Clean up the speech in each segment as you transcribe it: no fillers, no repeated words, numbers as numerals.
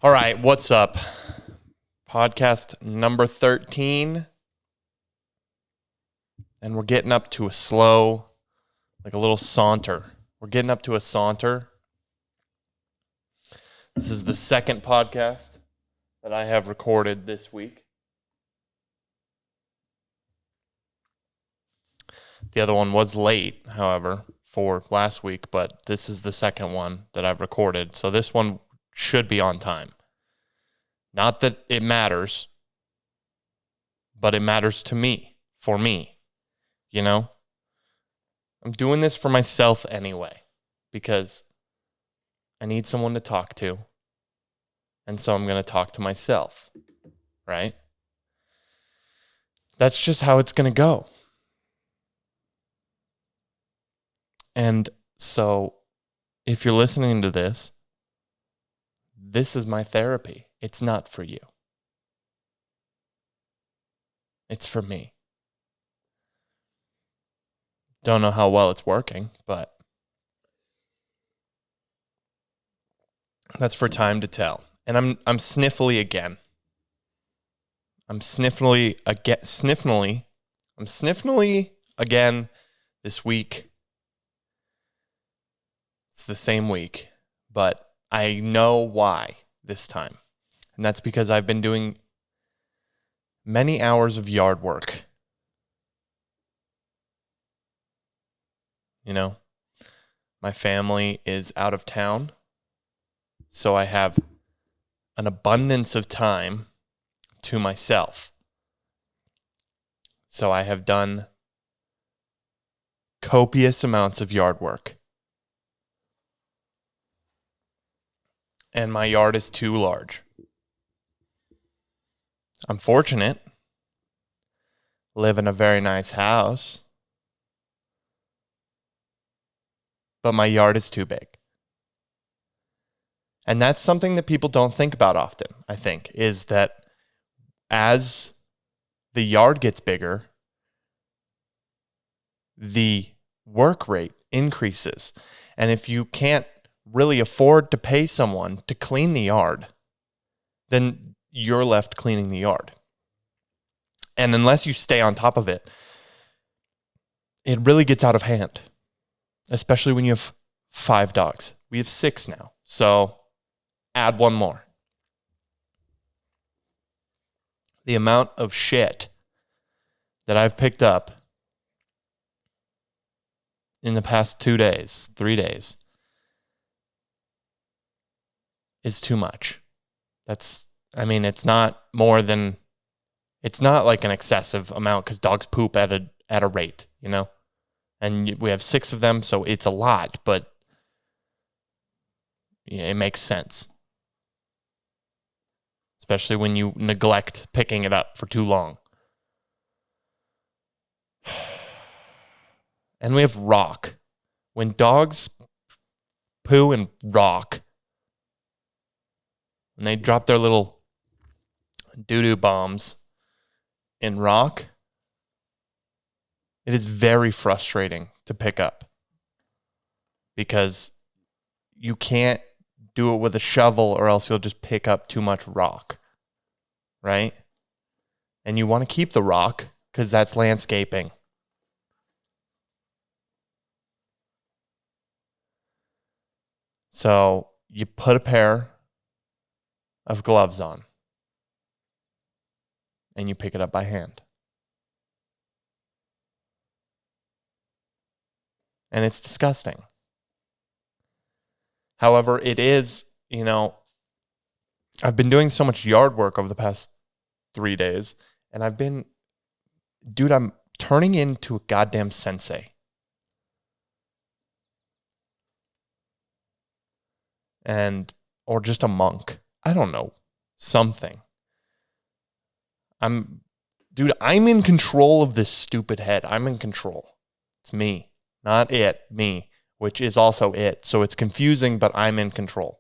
All right, what's up? Podcast number 13. And we're getting up to a slow, like a little saunter. We're getting up to a saunter. This is the second podcast that I have recorded this week. The other one was late, however, for last week, but this is the second one that I've recorded. So this one should be on time. Not that it matters, but it matters to me, for me, you know? I'm doing this for myself anyway, because I need someone to talk to, and so I'm going to talk to myself, right? That's just how it's going to go. And so if you're listening to this, this is my therapy. It's not for you. It's for me. Don't know how well it's working, but that's for time to tell. And I'm sniffly again. I'm sniffly again this week. It's the same week, but I know why this time. And that's because I've been doing many hours of yard work. You know, my family is out of town, so I have an abundance of time to myself. So I have done copious amounts of yard work. And my yard is too large. I'm fortunate. Live in a very nice house. But my yard is too big. And that's something that people don't think about often, I think, is that as the yard gets bigger, the work rate increases. And if you can't really afford to pay someone to clean the yard, then you're left cleaning the yard. And unless you stay on top of it, it really gets out of hand, especially when you have 5 dogs. We have 6 now, so add one more. The amount of shit that I've picked up in the past 2 days, 3 days, is too much. It's not like an excessive amount because dogs poop at a rate, you know? And we have 6 of them, so it's a lot, but yeah, it makes sense. Especially when you neglect picking it up for too long. And we have rock. When dogs poo and rock, when they drop their little doo-doo bombs in rock, it is very frustrating to pick up because you can't do it with a shovel or else you'll just pick up too much rock, right? And you want to keep the rock because that's landscaping. So you put a pair of gloves on and you pick it up by hand. And it's disgusting. However, it is, I've been doing so much yard work over the past 3 days, and I'm turning into a goddamn sensei. Or just a monk. I don't know. Something. I'm in control of this stupid head. I'm in control. It's me, not it, me, which is also it. So it's confusing, but I'm in control.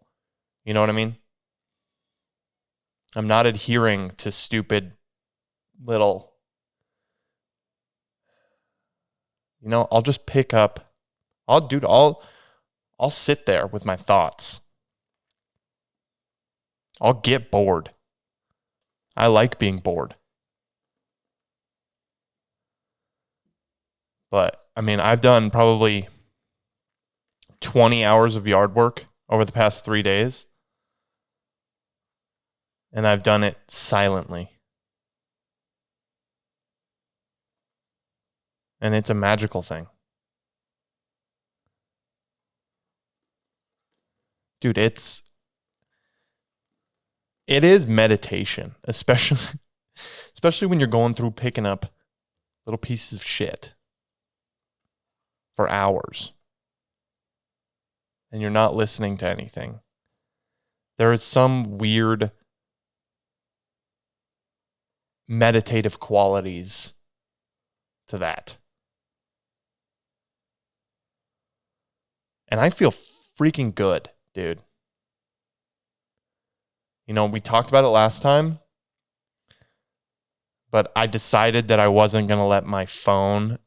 You know what I mean? I'm not adhering to stupid little, I'll just pick up, I'll sit there with my thoughts. I'll get bored. I like being bored. But I mean, I've done probably 20 hours of yard work over the past 3 days. And I've done it silently. And it's a magical thing. Dude, it is meditation, especially when you're going through picking up little pieces of shit for hours and you're not listening to anything. There is some weird meditative qualities to that. And I feel freaking good, dude. You know, we talked about it last time, but I decided that I wasn't going to let my phone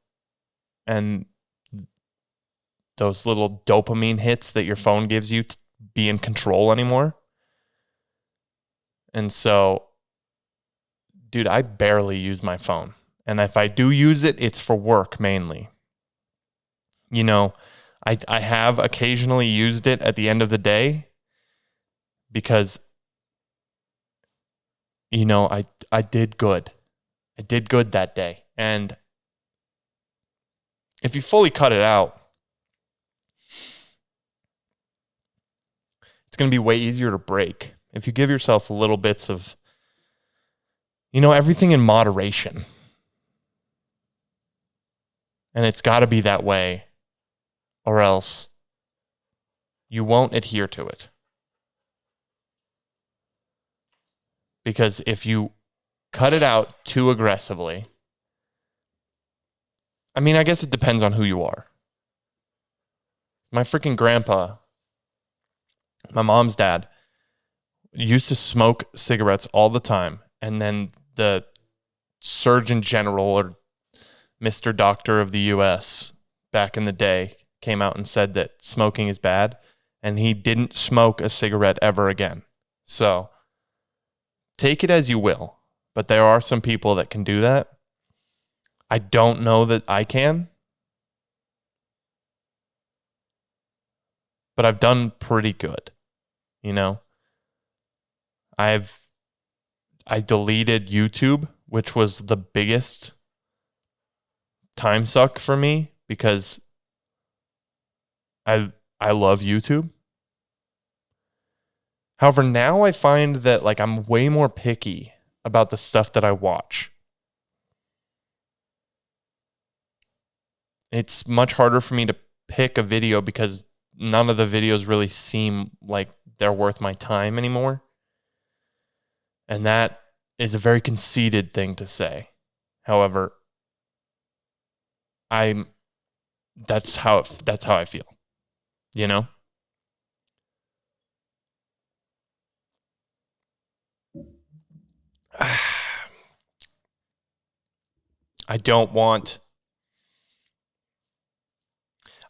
and those little dopamine hits that your phone gives you be in control anymore. And so, dude, I barely use my phone. And if I do use it, it's for work mainly. You know, I have occasionally used it at the end of the day because, you know, I did good. I did good that day. And if you fully cut it out, it's going to be way easier to break. If you give yourself little bits of, you know, everything in moderation. And it's got to be that way, or else you won't adhere to it. Because if you cut it out too aggressively, I mean, I guess it depends on who you are. My freaking grandpa, my mom's dad, used to smoke cigarettes all the time. And then the Surgeon General or Mr. Doctor of the US back in the day came out and said that smoking is bad. And he didn't smoke a cigarette ever again. So take it as you will. But there are some people that can do that. I don't know that I can. But I've done pretty good. You know? I deleted YouTube, which was the biggest time suck for me because I love YouTube. However, now I find that like I'm way more picky about the stuff that I watch. It's much harder for me to pick a video because none of the videos really seem like they're worth my time anymore. And that is a very conceited thing to say. However, that's how I feel. You know? I don't want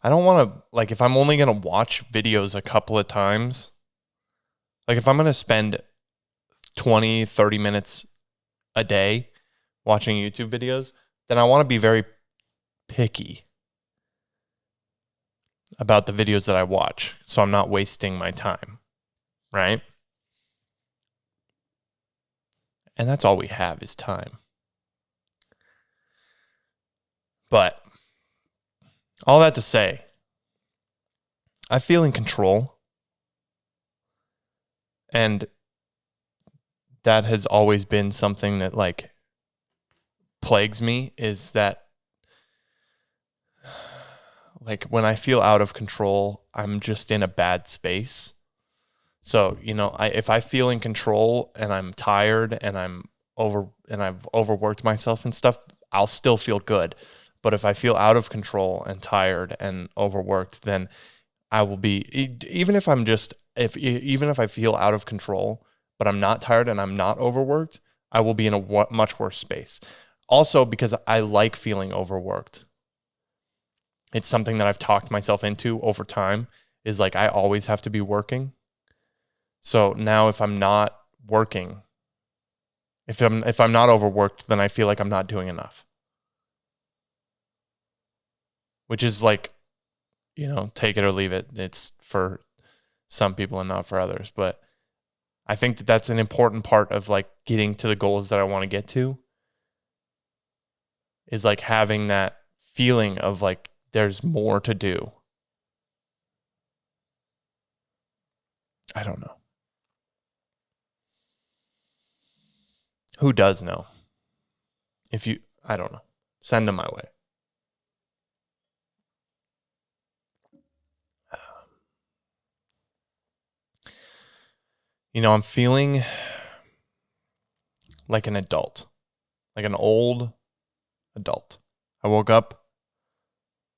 to, like, if I'm only going to watch videos a couple of times, like if I'm going to spend 20, 30 minutes a day watching YouTube videos, then I want to be very picky about the videos that I watch so I'm not wasting my time, right? And that's all we have is time. But all that to say, I feel in control. And that has always been something that like plagues me, is that like when I feel out of control, I'm just in a bad space. So, you know, if I feel in control and I'm tired and I've overworked myself and stuff, I'll still feel good. But if I feel out of control and tired and overworked, then I will be, even if I feel out of control, but I'm not tired and I'm not overworked, I will be in a much worse space. Also, because I like feeling overworked. It's something that I've talked myself into over time, is like I always have to be working. So now if I'm not working. If I'm not overworked, then I feel like I'm not doing enough. Which is like, take it or leave it. It's for some people and not for others. But I think that that's an important part of like getting to the goals that I want to get to, is like having that feeling of like there's more to do. I don't know. Who does know? I don't know. Send them my way. I'm feeling like an adult, like an old adult. I woke up.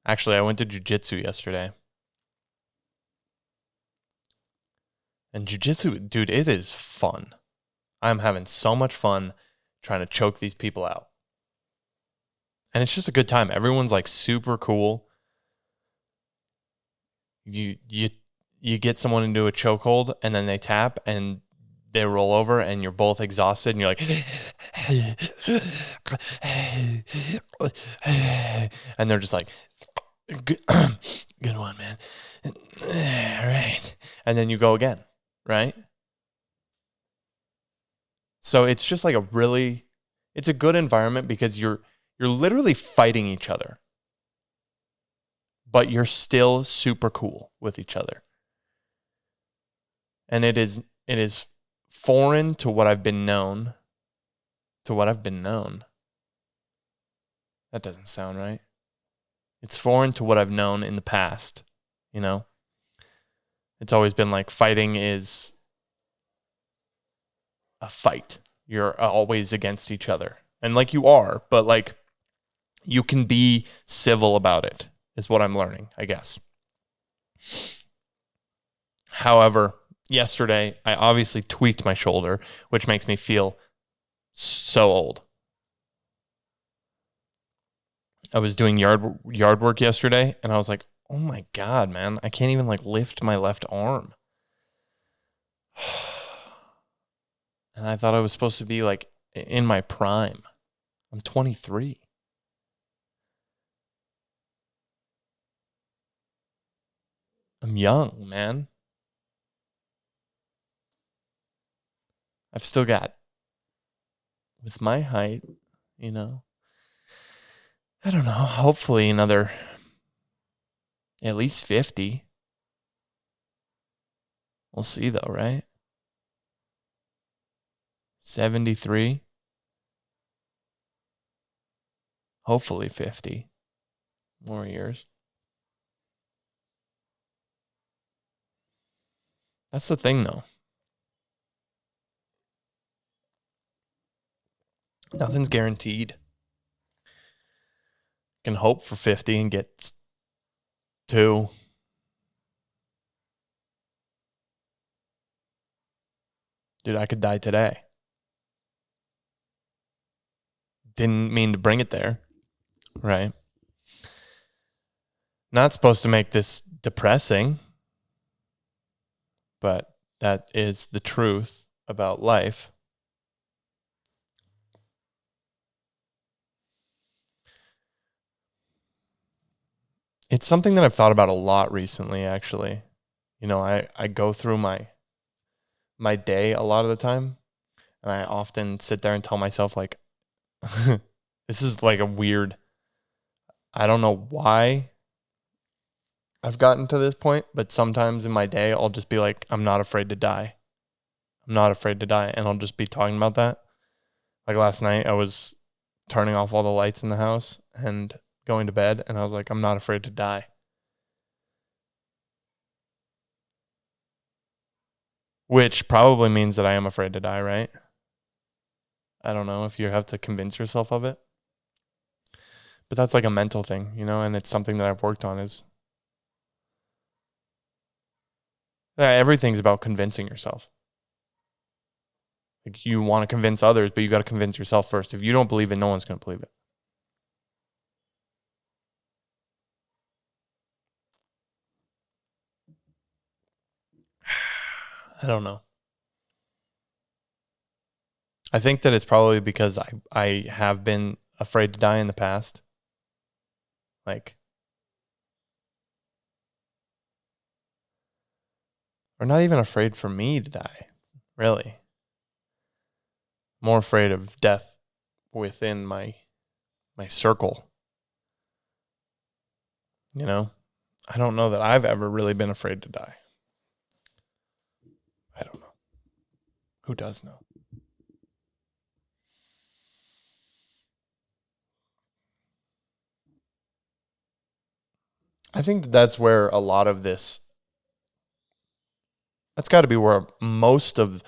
Actually, I went to jujitsu yesterday. And jujitsu, dude, it is fun. I'm having so much fun trying to choke these people out. And it's just a good time. Everyone's like super cool. You get someone into a chokehold and then they tap and they roll over and you're both exhausted and you're like and they're just like good one, man. All right. And then you go again, right? So it's just like it's a good environment because you're literally fighting each other, but you're still super cool with each other. And it is foreign to what I've been known. That doesn't sound right. It's foreign to what I've known in the past, It's always been like fighting is a fight. You're always against each other. And like you are, but like you can be civil about it, is what I'm learning, I guess. However, yesterday I obviously tweaked my shoulder, which makes me feel so old. I was doing yard work yesterday and I was like, "Oh my God, man, I can't even like lift my left arm." And I thought I was supposed to be like in my prime. I'm 23. I'm young, man. I've still got, with my height, I don't know, hopefully another at least 50. We'll see though, right? 73. Hopefully 50 more years. That's the thing though. Nothing's guaranteed. Can hope for 50 and get 2. Dude, I could die today. Didn't mean to bring it there, right? Not supposed to make this depressing, but that is the truth about life. It's something that I've thought about a lot recently, actually. I go through my day a lot of the time, and I often sit there and tell myself, like, this is like a weird, I don't know why I've gotten to this point, but sometimes in my day, I'll just be like, I'm not afraid to die. I'm not afraid to die. And I'll just be talking about that. Like last night, I was turning off all the lights in the house and going to bed, and I was like, I'm not afraid to die. Which probably means that I am afraid to die, right? I don't know if you have to convince yourself of it. But that's like a mental thing, and it's something that I've worked on is everything's about convincing yourself. Like you want to convince others, but you got to convince yourself first. If you don't believe it, no one's going to believe it. I don't know. I think that it's probably because I have been afraid to die in the past. Like, or not even afraid for me to die, really. More afraid of death within my circle. You know? I don't know that I've ever really been afraid to die. I don't know. Who does know? I think that's where a lot of this, that's got to be where most of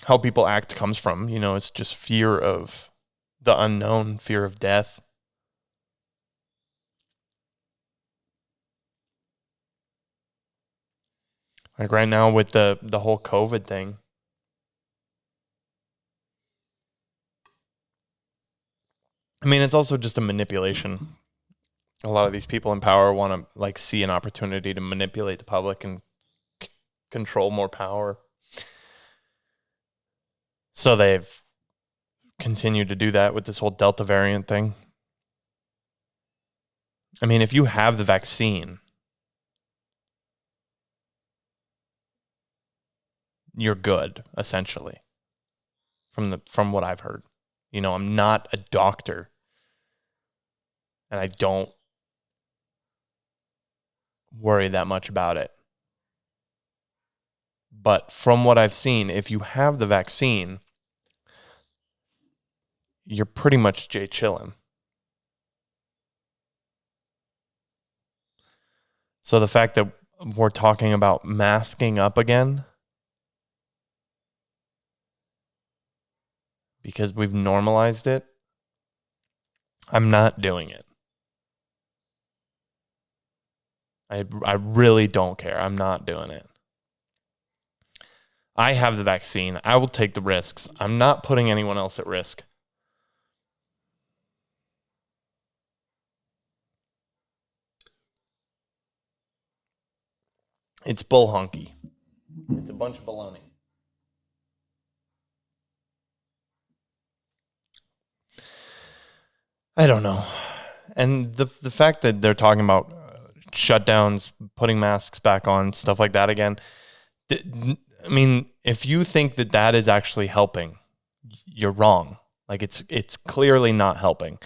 how people act comes from. You know, it's just fear of the unknown, fear of death. Like right now with the whole COVID thing. I mean, it's also just a manipulation. A lot of these people in power want to like see an opportunity to manipulate the public and control more power. So they've continued to do that with this whole Delta variant thing. I mean, if you have the vaccine, you're good, essentially. From what I've heard. You know, I'm not a doctor, and I don't worry that much about it. But from what I've seen, if you have the vaccine, you're pretty much Jay chillin'. So the fact that we're talking about masking up again because we've normalized it, I'm not doing it. I really don't care. I'm not doing it. I have the vaccine. I will take the risks. I'm not putting anyone else at risk. It's bull honky. It's a bunch of baloney. I don't know. And the fact that they're talking about shutdowns, putting masks back on, stuff like that again. I mean, if you think that that is actually helping, you're wrong. Like it's clearly not helping.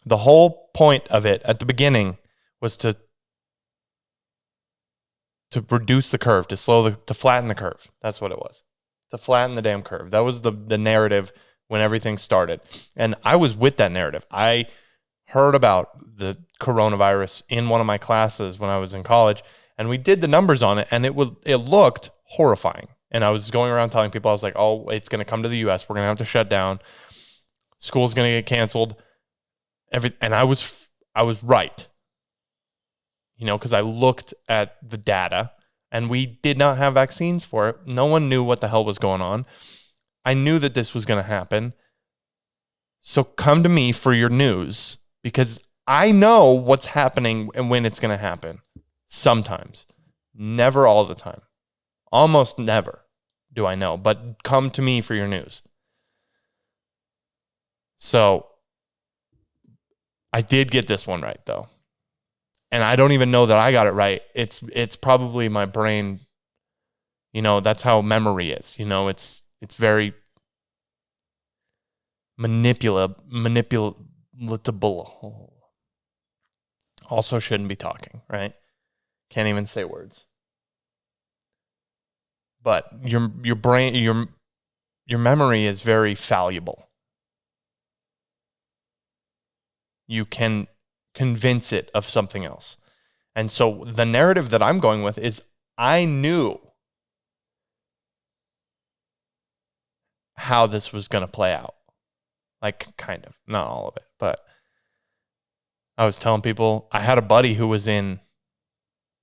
The whole point of it at the beginning was to reduce the curve, to flatten the curve. That's what it was. To flatten the damn curve. That was the narrative when everything started. And I was with that narrative. I heard about the coronavirus in one of my classes when I was in college, and we did the numbers on it, and it looked horrifying. And I was going around telling people, I was like, oh, it's going to come to the U.S. We're going to have to shut down. School's going to get canceled. And I was right. You know, because I looked at the data, and we did not have vaccines for it. No one knew what the hell was going on. I knew that this was going to happen. So come to me for your news, because I know what's happening and when it's going to happen. Sometimes. Never all the time. Almost never do I know. But come to me for your news. So I did get this one right, though. And I don't even know that I got it right. It's probably my brain. You know, that's how memory is. You know, it's very manipulatable. Also shouldn't be talking, right? Can't even say words. But your brain, your memory is very fallible. You can convince it of something else. And so the narrative that I'm going with is I knew how this was going to play out. Like, kind of, not all of it, but I was telling people, I had a buddy who was in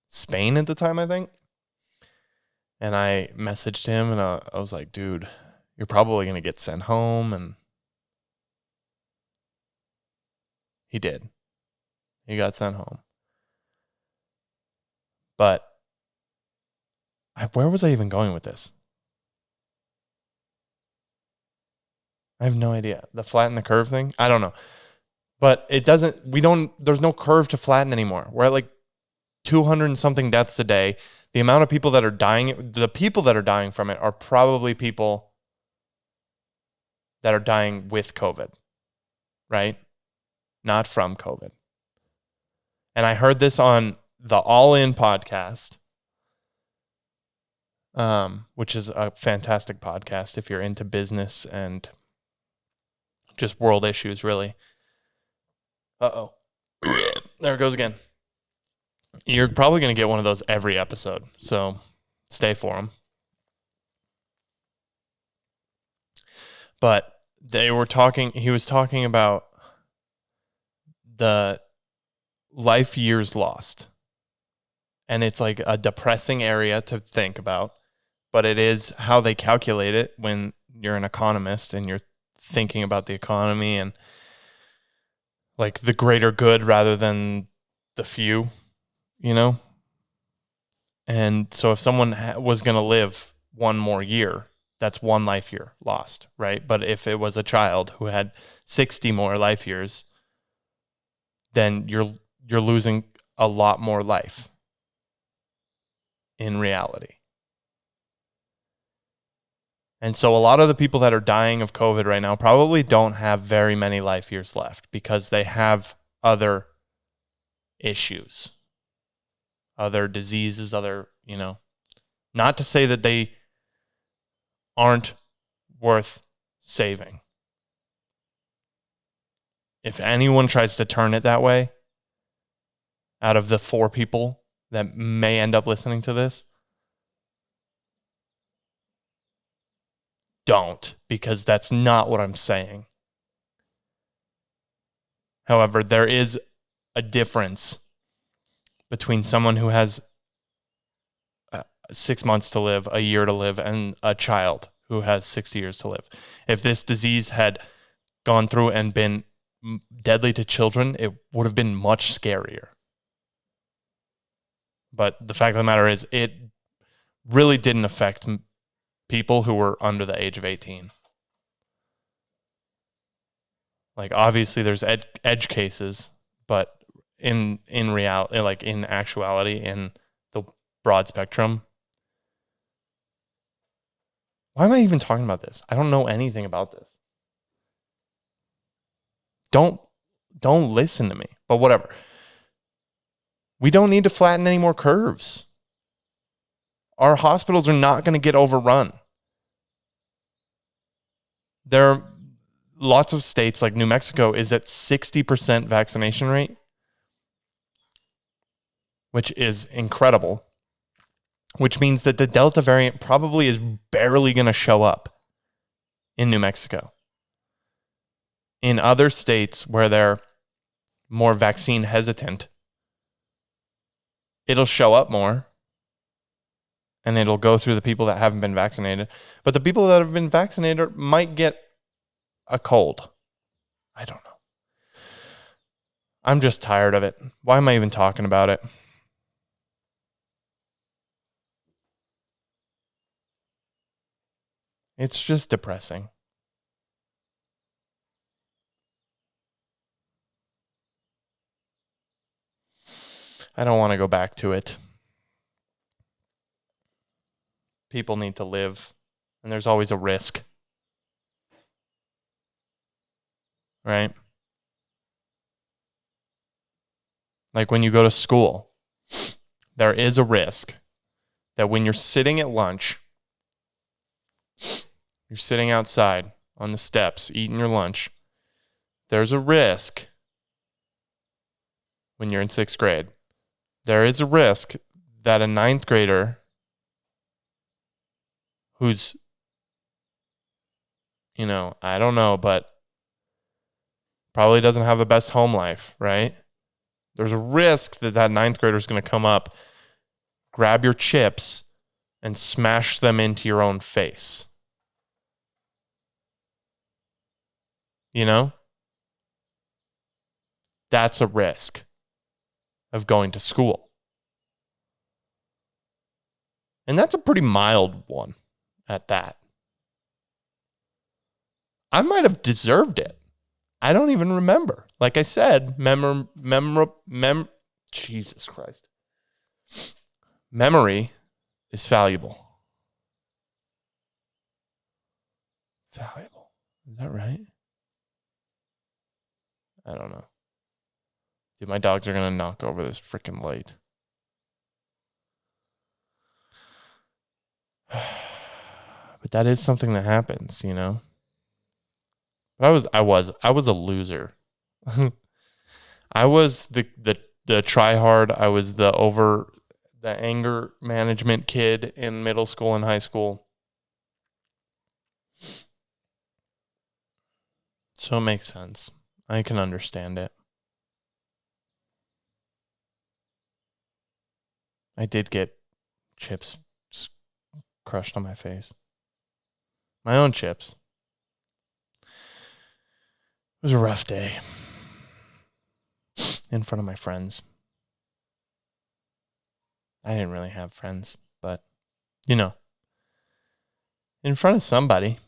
Spain at the time, I think. And I messaged him and I was like, dude, you're probably going to get sent home. And he did. He got sent home. But where was I even going with this? I have no idea. The flatten the curve thing? I don't know. But there's no curve to flatten anymore. We're at like 200 and something deaths a day. The amount of people that are dying, the people that are dying from it are probably people that are dying with COVID, right? Not from COVID. And I heard this on the All In podcast, which is a fantastic podcast if you're into business and just world issues, really. Uh-oh. There it goes again. You're probably going to get one of those every episode, so stay for them. But he was talking about the life years lost. And it's like a depressing area to think about, but it is how they calculate it when you're an economist and you're thinking about the economy and like the greater good rather than the few, you know? And so if someone was going to live one more year, that's one life year lost, right? But if it was a child who had 60 more life years, then you're losing a lot more life in reality. And so a lot of the people that are dying of COVID right now probably don't have very many life years left because they have other issues, other diseases, not to say that they aren't worth saving. If anyone tries to turn it that way, out of the 4 people that may end up listening to this, don't, because that's not what I'm saying. However, there is a difference between someone who has 6 months to live, a year to live, and a child who has 60 years to live. If this disease had gone through and been deadly to children, it would have been much scarier. But the fact of the matter is, it really didn't affect people who were under the age of 18. Like, obviously, there's edge cases, but in reality, like in actuality, in the broad spectrum. Why am I even talking about this? I don't know anything about this. Don't listen to me, but whatever. We don't need to flatten any more curves. Our hospitals are not going to get overrun. There are lots of states, like New Mexico is at 60% vaccination rate, which is incredible, which means that the Delta variant probably is barely going to show up in New Mexico. In other states where they're more vaccine hesitant, it'll show up more and it'll go through the people that haven't been vaccinated. But the people that have been vaccinated might get a cold. I don't know. I'm just tired of it. Why am I even talking about it? It's just depressing. I don't want to go back to it. People need to live, and there's always a risk. Right? Like when you go to school, there is a risk that when you're sitting at lunch, you're sitting outside on the steps eating your lunch, there's a risk when you're in 6th grade. There is a risk that a 9th grader who's, I don't know, but probably doesn't have the best home life, right? There's a risk that 9th grader is going to come up, grab your chips, and smash them into your own face. That's a risk of going to school. And that's a pretty mild one at that. I might have deserved it. I don't even remember. Like I said, Jesus Christ. Memory is valuable. Valuable. Is that right? I don't know. Dude, my dogs are going to knock over this freaking light. But that is something that happens, you know? But I was a loser. I was the try hard. I was the anger management kid in middle school and high school. So it makes sense. I can understand it. I did get chips crushed on my face. My own chips. It was a rough day in front of my friends. I didn't really have friends, but, you know, in front of somebody,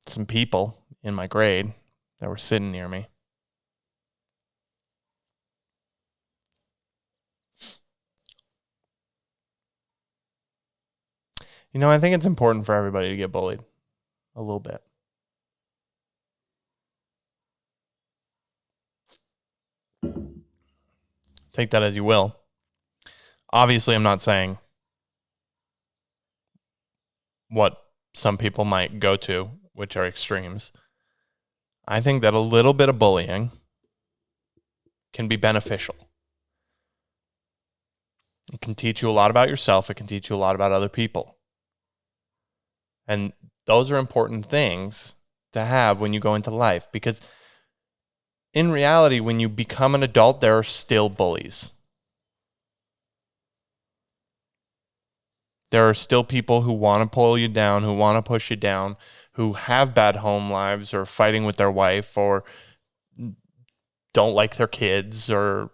some people in my grade that were sitting near me. You know, I think it's important for everybody to get bullied a little bit. Take that as you will. Obviously, I'm not saying what some people might go to, which are extremes. I think that a little bit of bullying can be beneficial. It can teach you a lot about yourself. It can teach you a lot about other people. And those are important things to have when you go into life, because in reality, when you become an adult, there are still bullies. There are still people who want to pull you down, who want to push you down, who have bad home lives or fighting with their wife or don't like their kids or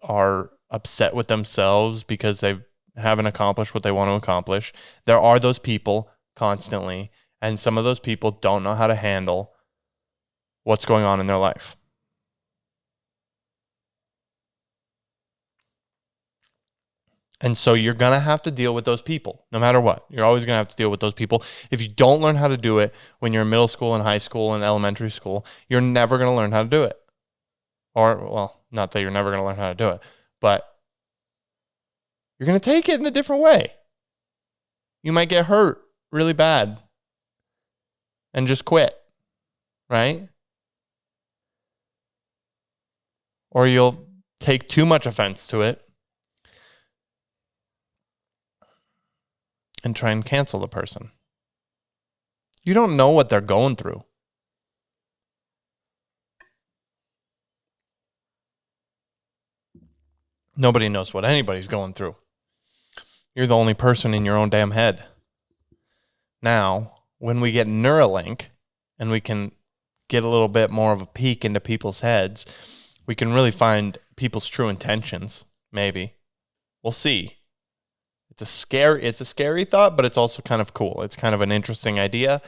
are upset with themselves because they haven't accomplished what they want to accomplish. There are those people constantly, and some of those people don't know how to handle what's going on in their life. And so you're going to have to deal with those people no matter what. You're always going to have to deal with those people. If you don't learn how to do it when you're in middle school and high school and elementary school, you're never going to learn how to do it. Or, well, not that you're never going to learn how to do it, but you're going to take it in a different way. You might get hurt really bad and just quit, right? Or you'll take too much offense to it and try and cancel the person. You don't know what they're going through. Nobody knows what anybody's going through. You're the only person in your own damn head. Now, when we get Neuralink and we can get a little bit more of a peek into people's heads, we can really find people's true intentions, maybe. We'll see. It's a scary thought, but it's also kind of cool. It's kind of an interesting idea.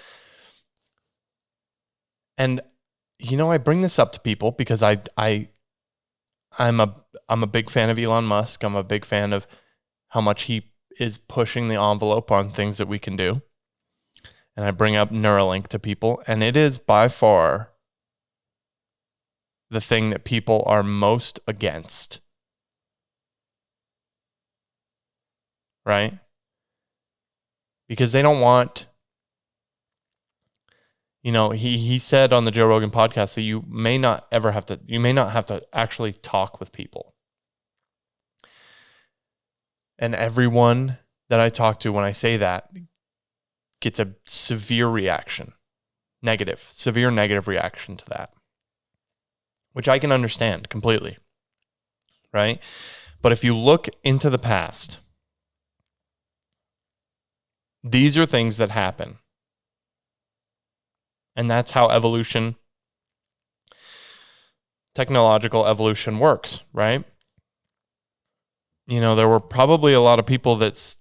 And, you know, I bring this up to people because I'm a big fan of Elon Musk. I'm a big fan of how much he is pushing the envelope on things that we can do. And I bring up Neuralink to people, and it is by far the thing that people are most against. Right? Because they don't want, you know, he said on the Joe Rogan podcast that you may not have to actually talk with people. And everyone that I talk to when I say that gets a severe negative reaction to that, which I can understand completely, right? But if you look into the past, these are things that happen. And that's how technological evolution works, right? You know, there were probably a lot of people that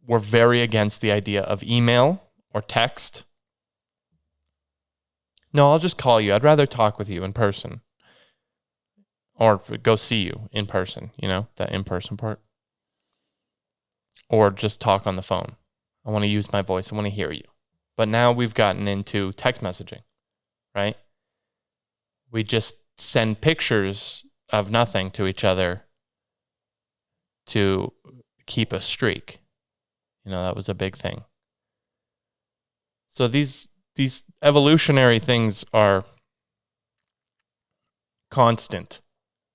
were very against the idea of email or text No, I'll just call you. I'd rather talk with you in person or go see you in person, that in person part. Or just talk on the phone. I want to use my voice. I want to hear you. But now we've gotten into text messaging, right? We just send pictures of nothing to each other to keep a streak. That was a big thing. So these evolutionary things are constant,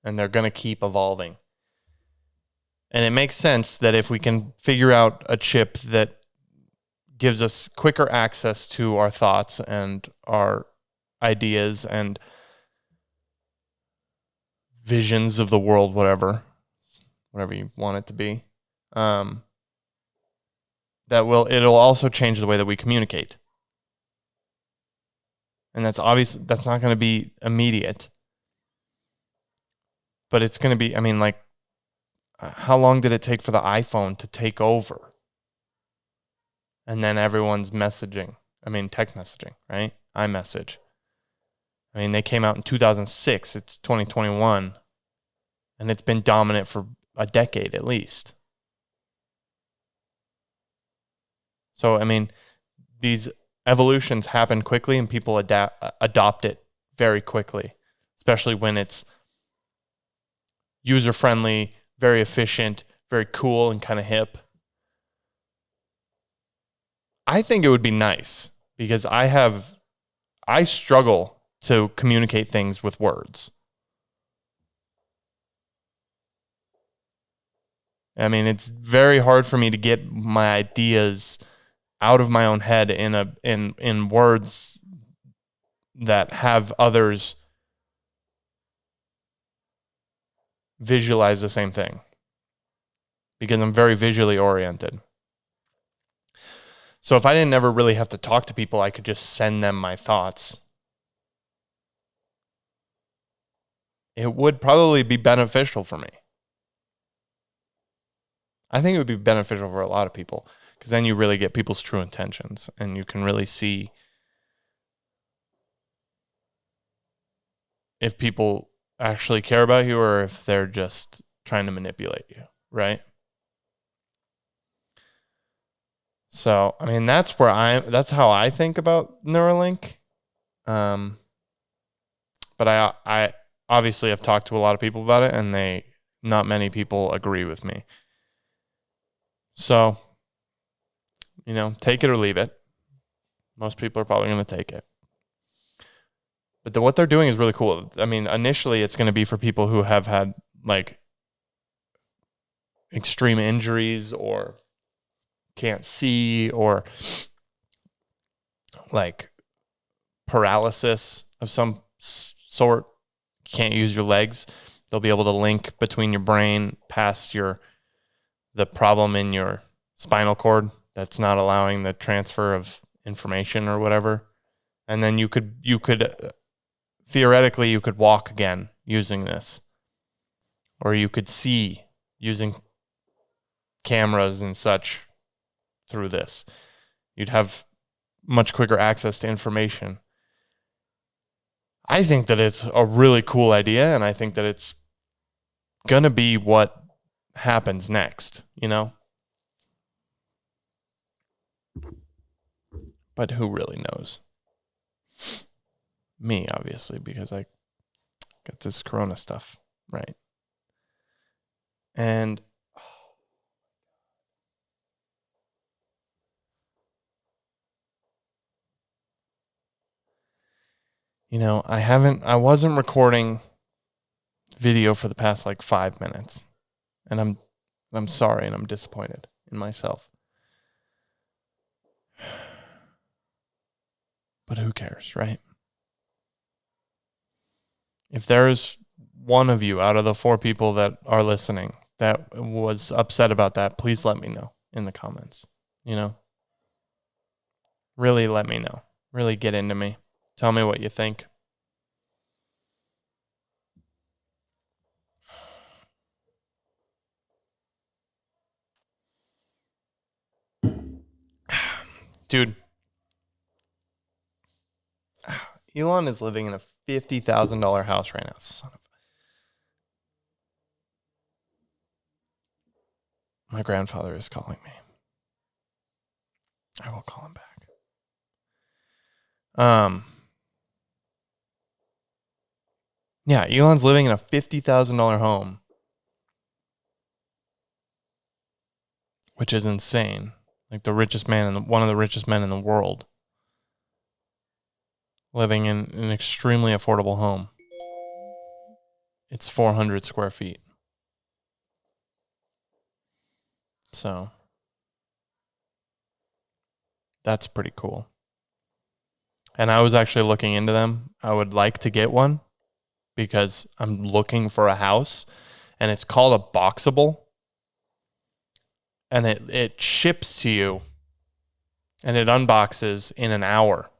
and they're going to keep evolving. And it makes sense that if we can figure out a chip that gives us quicker access to our thoughts and our ideas and visions of the world, whatever you want it to be, it'll also change the way that we communicate. And that's obvious. That's not going to be immediate, but it's going to be, how long did it take for the iPhone to take over? And then everyone's messaging. Text messaging, right? iMessage. They came out in 2006. It's 2021. And it's been dominant for a decade at least. So, these evolutions happen quickly and people adopt it very quickly, especially when it's user-friendly, very efficient, very cool, and kind of hip. I think it would be nice because I struggle to communicate things with words. It's very hard for me to get my ideas out of my own head in words that have others visualize the same thing, because I'm very visually oriented. So if I didn't ever really have to talk to people, I could just send them my thoughts. It would probably be beneficial for me. I think it would be beneficial for a lot of people, because then you really get people's true intentions and you can really see if people actually care about you or if they're just trying to manipulate you, right? So, that's how I think about Neuralink. But I obviously have talked to a lot of people about it, and not many people agree with me. So, take it or leave it. Most people are probably going to take it. But what they're doing is really cool. Initially it's going to be for people who have had extreme injuries or can't see or paralysis of some sort. You can't use your legs. They'll be able to link between your brain past the problem in your spinal cord that's not allowing the transfer of information or whatever. And then you could theoretically, you could walk again using this, or you could see using cameras and such through this. You'd have much quicker access to information. I think that it's a really cool idea, and I think that it's going to be what happens next, But who really knows? Me, obviously, because I got this corona stuff, right? And I wasn't recording video for the past 5 minutes, and I'm sorry, and I'm disappointed in myself. But who cares, right? If there's one of you out of the 4 people that are listening that was upset about that, please let me know in the comments. Really let me know. Really get into me. Tell me what you think. Dude, Elon is living in a $50,000 house right now. My grandfather is calling me. I will call him back. Yeah, Elon's living in a $50,000 home, which is insane. Like one of the richest men in the world, living in an extremely affordable home. It's 400 square feet. So that's pretty cool. And I was actually looking into them. I would like to get one because I'm looking for a house, and it's called a boxable. And it ships to you, and it unboxes in an hour.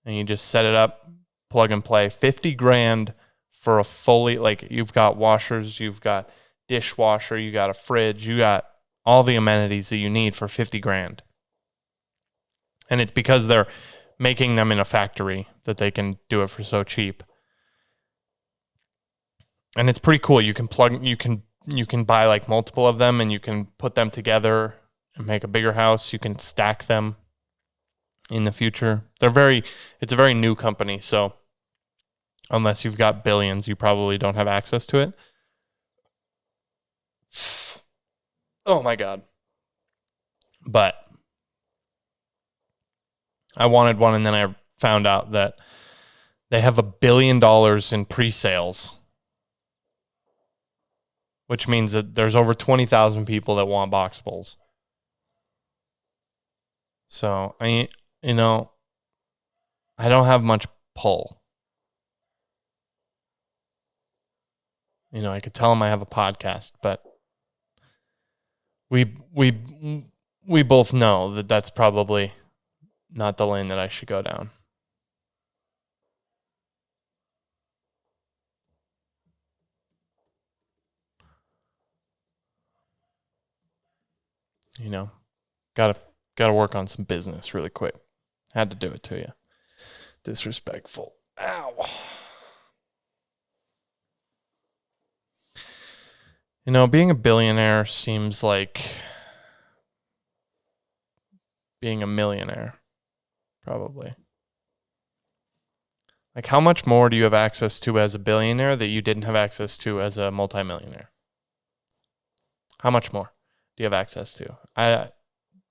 And you just set it up, plug and play. $50,000 for a fully, like, you've got washers, you've got dishwasher, you got a fridge, you got all the amenities that you need for $50,000. And it's because they're making them in a factory that they can do it for so cheap. And it's pretty cool. You can buy like multiple of them, and you can put them together and make a bigger house. You can stack them in the future. It's a very new company, so unless you've got billions, you probably don't have access to it. Oh my God. But I wanted one, and then I found out that they have $1 billion in pre-sales, which means that there's over 20,000 people that want boxables. So I don't have much pull. I could tell them I have a podcast, but we both know that that's probably not the lane that I should go down. Gotta work on some business really quick. Had to do it to you. Disrespectful. Ow. Being a billionaire seems like being a millionaire, probably. Like, how much more do you have access to as a billionaire that you didn't have access to as a multimillionaire? How much more do you have access to?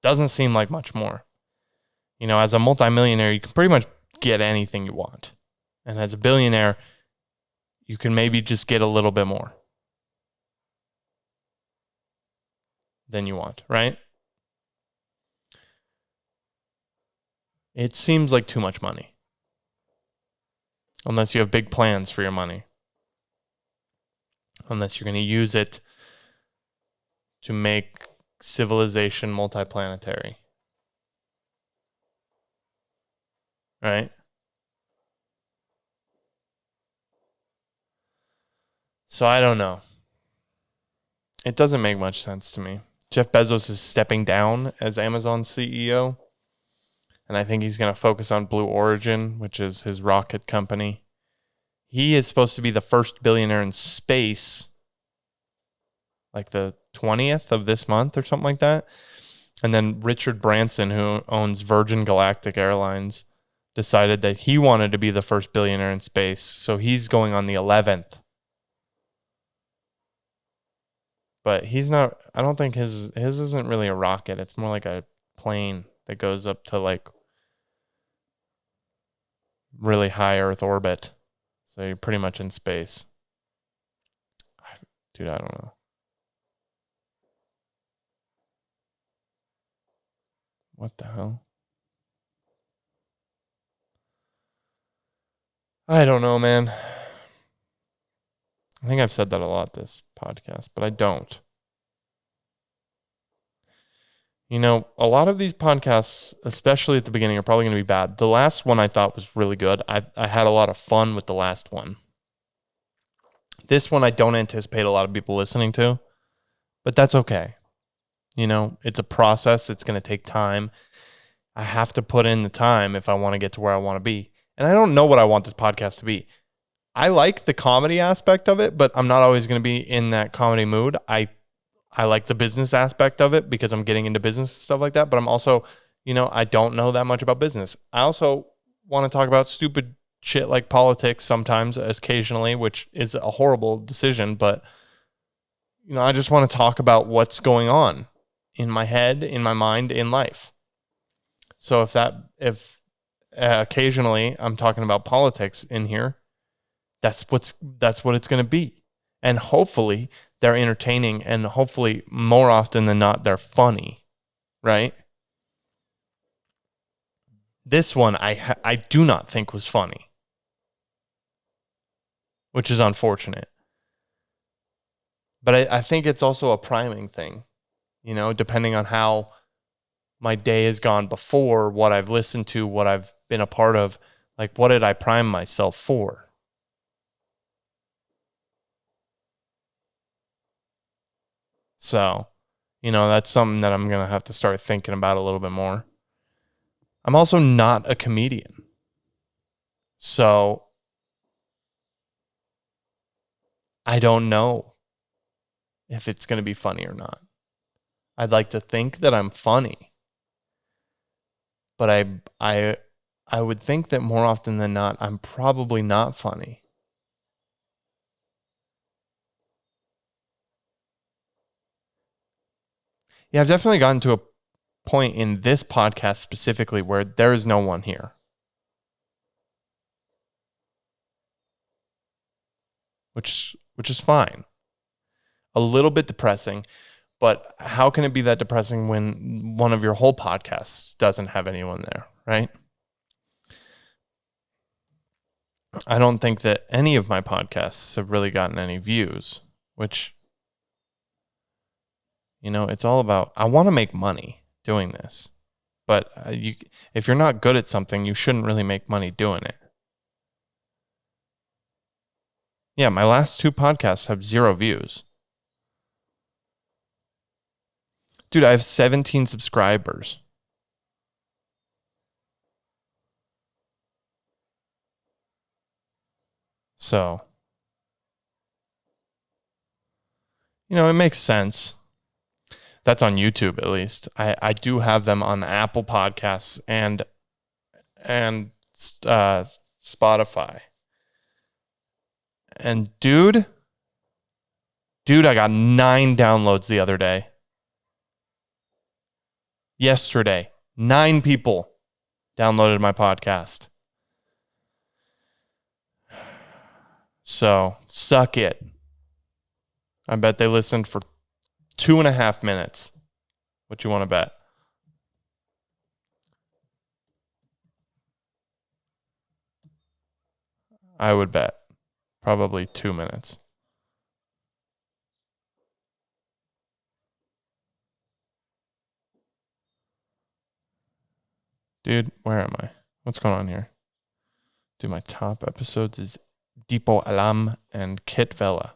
Doesn't seem like much more. As a multimillionaire, you can pretty much get anything you want. And as a billionaire, you can maybe just get a little bit more than you want, right? It seems like too much money. Unless you have big plans for your money. Unless you're going to use it to make civilization multiplanetary. Right? So I don't know. It doesn't make much sense to me. Jeff Bezos is stepping down as Amazon's CEO. And I think he's going to focus on Blue Origin, which is his rocket company. He is supposed to be the first billionaire in space, like the 20th of this month or something like that. And then Richard Branson, who owns Virgin Galactic Airlines, decided that he wanted to be the first billionaire in space. So he's going on the 11th. But he's not, I don't think his isn't really a rocket. It's more like a plane that goes up to like really high Earth orbit. So you're pretty much in space. Dude, I don't know. What the hell? I don't know, man. I think I've said that a lot this podcast, but I don't. A lot of these podcasts, especially at the beginning, are probably going to be bad. The last one I thought was really good. I had a lot of fun with the last one. This one I don't anticipate a lot of people listening to, but that's okay. It's a process. It's going to take time. I have to put in the time if I want to get to where I want to be. And I don't know what I want this podcast to be. I like the comedy aspect of it, but I'm not always going to be in that comedy mood. I like the business aspect of it because I'm getting into business and stuff like that. But I'm also, I don't know that much about business. I also want to talk about stupid shit like politics sometimes, occasionally, which is a horrible decision. But, I just want to talk about what's going on in my head, in my mind, in life. So if occasionally I'm talking about politics in here, that's what it's going to be. And hopefully they're entertaining, and hopefully more often than not they're funny, right? This one I do not think was funny, which is unfortunate. But I think it's also a priming thing, depending on how my day has gone before, what I've listened to, what I've been a part of, like what did I prime myself for? So, that's something that I'm going to have to start thinking about a little bit more. I'm also not a comedian. So, I don't know if it's going to be funny or not. I'd like to think that I'm funny, but I would think that more often than not I'm probably not funny. Yeah, I've definitely gotten to a point in this podcast specifically where there is no one here, which is fine. A little bit depressing, but how can it be that depressing when one of your whole podcasts doesn't have anyone there, right? I don't think that any of my podcasts have really gotten any views, which, it's all about, I want to make money doing this, but if you're not good at something, you shouldn't really make money doing it. Yeah, my last 2 podcasts have 0 views. Dude, I have 17 subscribers. So, it makes sense. That's on YouTube at least. I do have them on Apple Podcasts and Spotify. And dude, I got 9 downloads the other day. Yesterday, 9 people downloaded my podcast. So, suck it. I bet they listened for 2.5 minutes. What you want to bet? I would bet probably 2 minutes. Dude, where am I? What's going on here? Dude, my top episodes is Deepo Alam and Kit Vela.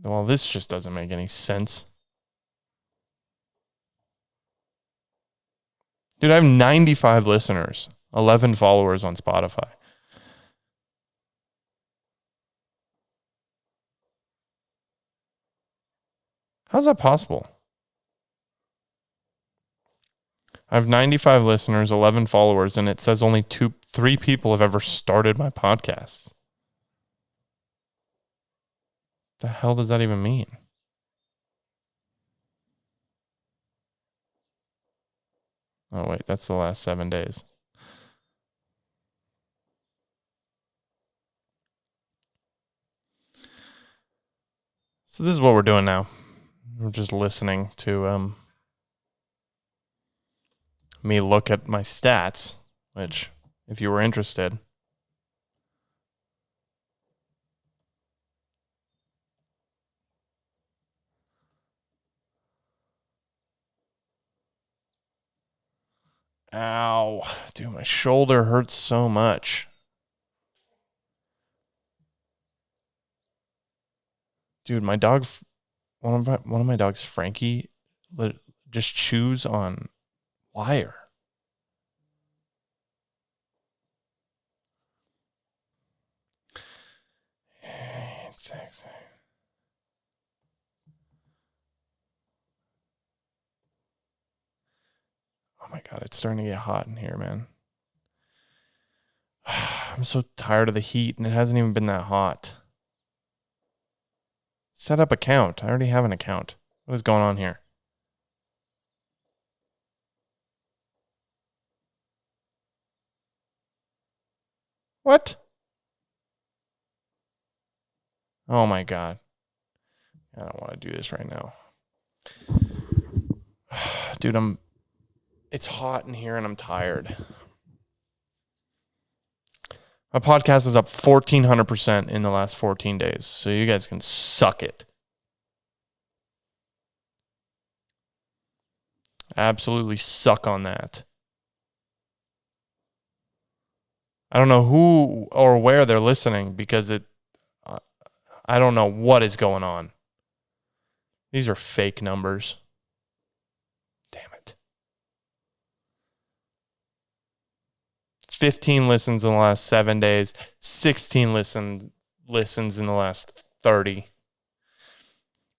Well, this just doesn't make any sense. Dude, I have 95 listeners, 11 followers on Spotify. How's that possible? I have 95 listeners, 11 followers, and it says only 3 people have ever started my podcast. The hell does that even mean? Oh, wait, that's the last 7 days. So this is what we're doing now. We're just listening to me look at my stats, which, if you were interested, ow, dude, my shoulder hurts so much. Dude, my dog, one of my dogs, Frankie, just chews on wire. Oh my God, it's starting to get hot in here, man. I'm so tired of the heat, and it hasn't even been that hot. Set up account. I already have an account. What is going on here? What? Oh my God. I don't want to do this right now. Dude, it's hot in here and I'm tired. My podcast is up 1,400% in the last 14 days. So you guys can suck it. Absolutely suck on that. I don't know who or where they're listening because I don't know what is going on. These are fake numbers. Damn it. 15 listens in the last 7 days, 16 listens in the last 30.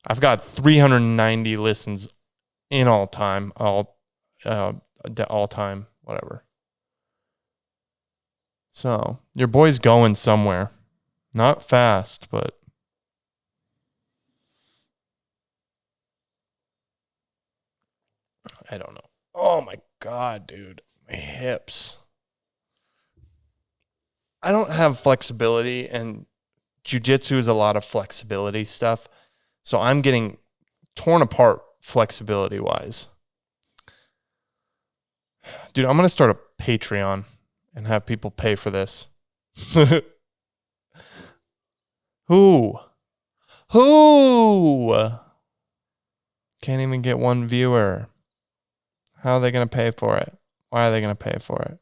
I've got 390 listens in all time, whatever. So your boy's going somewhere. Not fast, but I don't know. Oh my God, dude. My hips. I don't have flexibility, and jiu-jitsu is a lot of flexibility stuff. So I'm getting torn apart flexibility-wise. Dude, I'm going to start a Patreon and have people pay for this. Who? Can't even get one viewer. How are they going to pay for it? Why are they going to pay for it?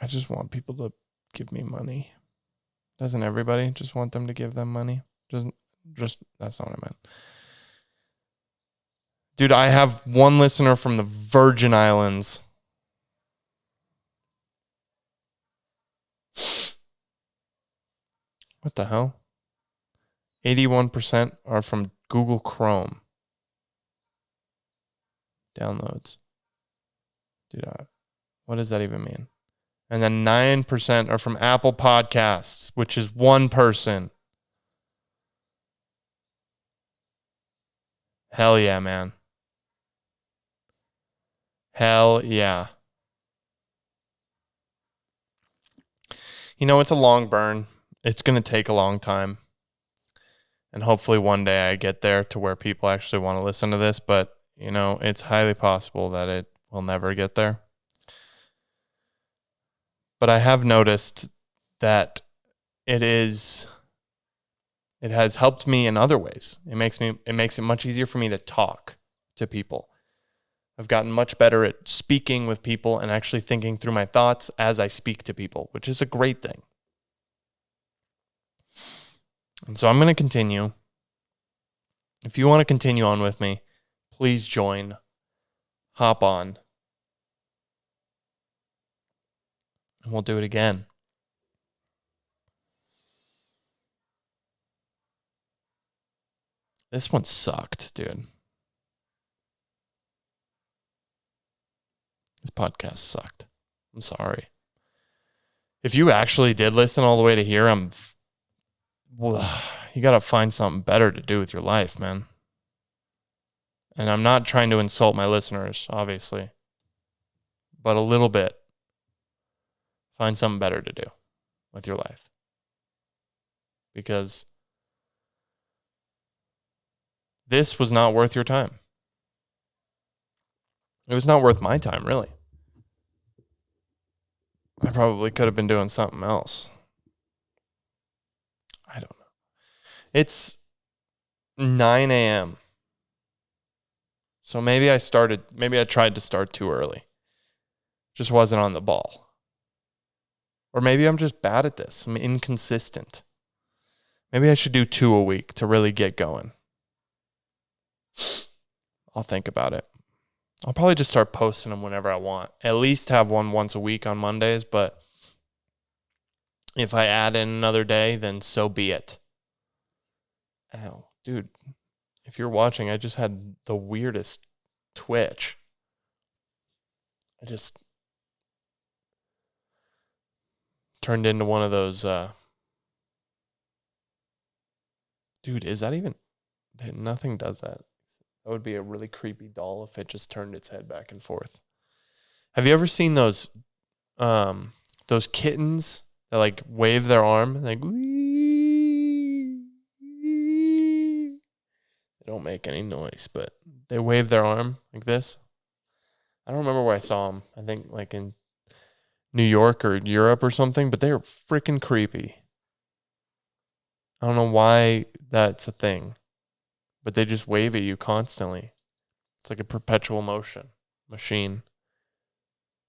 I just want people to give me money. Doesn't everybody just want them to give them money? Just that's not what I meant. Dude, I have one listener from the Virgin Islands. What the hell? 81% are from Google Chrome. Downloads. Dude, what does that even mean? And then 9% are from Apple Podcasts, which is one person. Hell yeah, man. Hell yeah. You know, it's a long burn. It's going to take a long time. And hopefully one day I get there to where people actually want to listen to this. But, you know, it's highly possible that it will never get there. But I have noticed that it has helped me in other ways. It makes it much easier for me to talk to people. I've gotten much better at speaking with people and actually thinking through my thoughts as I speak to people, which is a great thing. And so I'm going to continue. If you want to continue on with me, please join. Hop on. And we'll do it again. This one sucked, dude. This podcast sucked. I'm sorry. If you actually did listen all the way to here, you got to find something better to do with your life, man. And I'm not trying to insult my listeners, obviously, but a little bit. Find something better to do with your life. Because this was not worth your time. It was not worth my time, really. I probably could have been doing something else. I don't know. It's 9 a.m. So maybe I tried to start too early. Just wasn't on the ball. Or maybe I'm just bad at this. I'm inconsistent. Maybe I should do 2 a week to really get going. I'll think about it. I'll probably just start posting them whenever I want. At least have one once a week on Mondays, but if I add in another day, then so be it. Ow, dude. If you're watching, I just had the weirdest twitch. I just turned into one of those, dude, is that even, nothing does that. That would be a really creepy doll if it just turned its head back and forth. Have you ever seen those kittens that like wave their arm, like, wee? They don't make any noise, but they wave their arm like this. I don't remember where I saw them. I think like in New York or Europe or something, but they are freaking creepy. I don't know why that's a thing, but they just wave at you constantly. It's like a perpetual motion machine.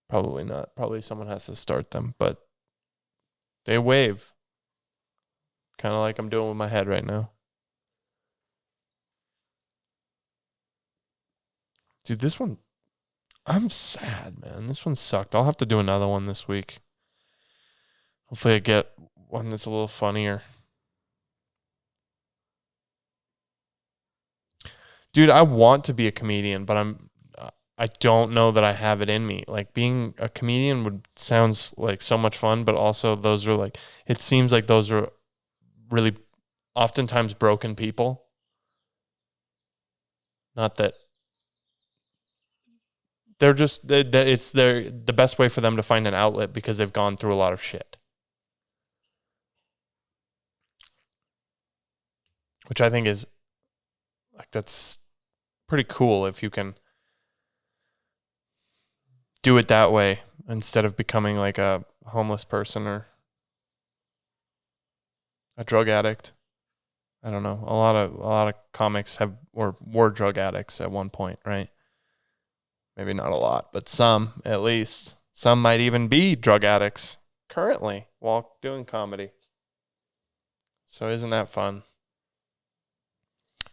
Probably not. Probably someone has to start them, but they wave. Kind of like I'm doing with my head right now. Dude, this one, I'm sad, man. This one sucked. I'll have to do another one this week. Hopefully I get one that's a little funnier. Dude, I want to be a comedian, but I don't know that I have it in me. Like being a comedian sounds like so much fun, but also those are like, it seems like those are really oftentimes broken people. Not that they're just, it's the best way for them to find an outlet because they've gone through a lot of shit. Which I think is like, that's pretty cool if you can do it that way instead of becoming like a homeless person or a drug addict. I don't know. A lot of comics have or were drug addicts at one point, right? Maybe not a lot, but some at least. Some might even be drug addicts currently while doing comedy. So isn't that fun?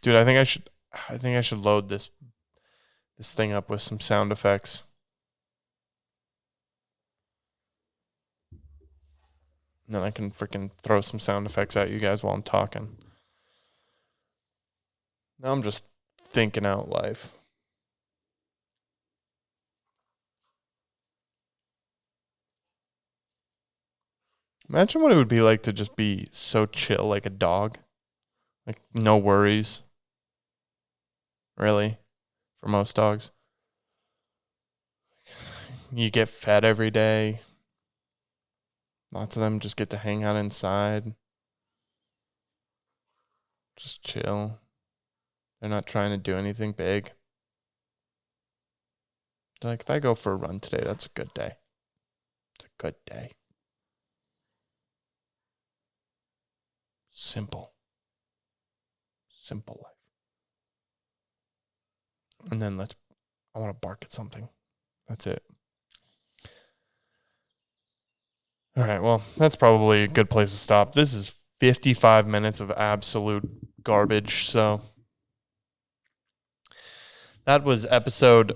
Dude, I think I should load this thing up with some sound effects. And then I can freaking throw some sound effects at you guys while I'm talking. Now I'm just thinking out life. Imagine what it would be like to just be so chill like a dog. Like no worries. Really, for most dogs. You get fed every day. Lots of them just get to hang out inside. Just chill. They're not trying to do anything big. They're like, if I go for a run today, that's a good day. It's a good day. Simple. Simple life. And then I want to bark at something. That's it. All right, well, that's probably a good place to stop. This is 55 minutes of absolute garbage, so that was episode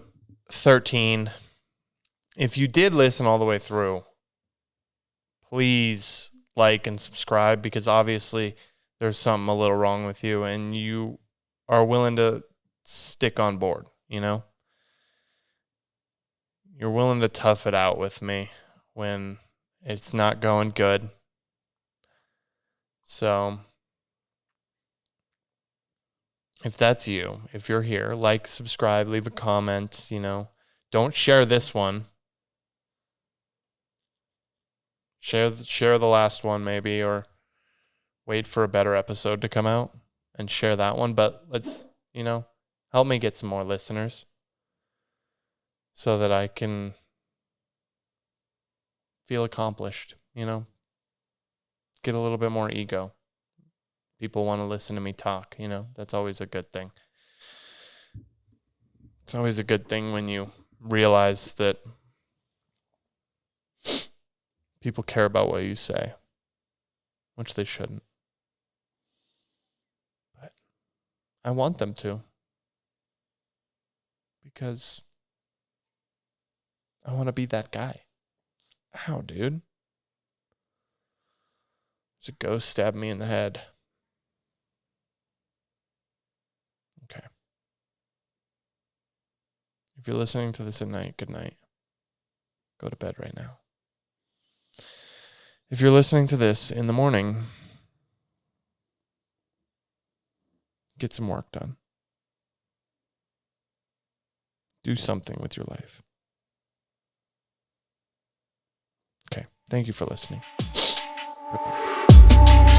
13. If you did listen all the way through, please like and subscribe because obviously there's something a little wrong with you and you are willing to stick on board, you know? You're willing to tough it out with me when it's not going good. So if that's you, if you're here, like, subscribe, leave a comment, you know. Don't share this one. Share the last one maybe, or wait for a better episode to come out and share that one. But let's, you know, help me get some more listeners so that I can feel accomplished, you know, get a little bit more ego. People want to listen to me talk, you know, that's always a good thing. It's always a good thing when you realize that people care about what you say, which they shouldn't. I want them to. Because I want to be that guy. Ow, dude. There's a ghost stabbed me in the head. Okay. If you're listening to this at night, good night. Go to bed right now. If you're listening to this in the morning, get some work done. Do something with your life. Okay. Thank you for listening. Goodbye.